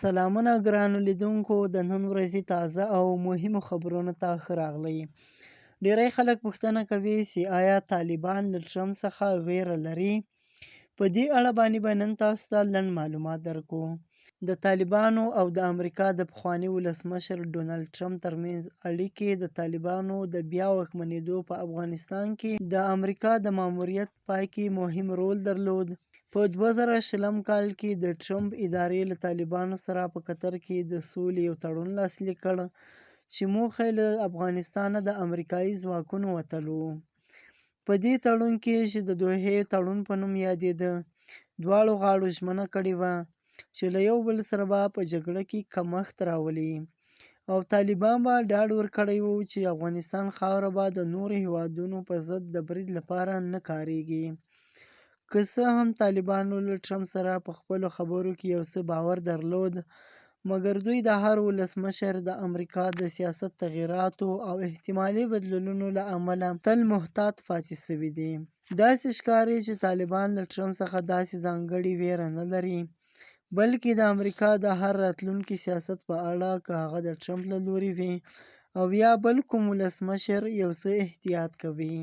سلامونه ګرانو لیدونکو، د نن ورځې تازه او مهمو خبرونو ته ښه راغلئ. ډېری خلک پوښتنه کوي چې آیا طالبان له ټرمپ څخه ویره لري؟ په دې اړه باندې به نن تاسو ته لنډ معلومات درکو. د طالبانو او د امریکا د پخواني ولسمشر ډونالډ ټرمپ ترمنځ اړیکې د طالبانو د بیا واکمنېدو په افغانستان کې د امریکا د ماموریت په پای کې مهم رول درلود. په 2020 کال کې د ټرمپ ادارې له طالبانو سره په قطر کې د سولې یو تړون لاسلیک کړ چې موخه یې له افغانستانه د امریکایي ځواکونو وتل و. په دې تړون کې چې د دوحې تړون په نوم یادېده، دواړو غاړو ژمنه کړې وه چې له یو بل سره به په جګړه کې کمښت راولي، او طالبان به ډاډ ورکړی و چې افغانستان خاوره به د نورو هېوادونو په ضد د برید لپاره نه کارېږي. که څه هم طالبانو له ټرمپ سره په خپلو خبرو کې یو څه باور درلود، مګر دوی د هر ولسمشر د امریکا د سیاست تغییراتو او احتمالي بدلونونو له امله تل محتاط پاتې شوي دي. داسې ښکاري چې طالبان له ټرمپ څخه داسې ځانګړې ویره نه لري، بلکې د امریکا د هر راتلونکي سیاست په اړه، که هغه د ټرمپ له لوري وي او یا بل کوم ولسمشر، یو څه احتیاط کوي.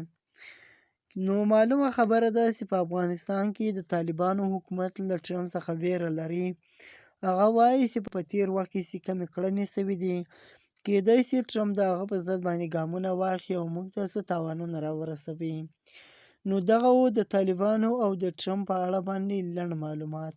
نو معلومه خبره ده چې په افغانستان کې د طالبانو حکومت له ټرمپ څخه ویره لري. هغه وایي چې په تېر وخت کې چې کمې کړنې شوي دي، کېدای شي ټرمپ د هغه په ضد باندې ګامونه واخلي او موږ ته څه تاوانونه راورسوي. نو دغه و د طالبانو او د ټرمپ په اړه باندې لنډ معلومات.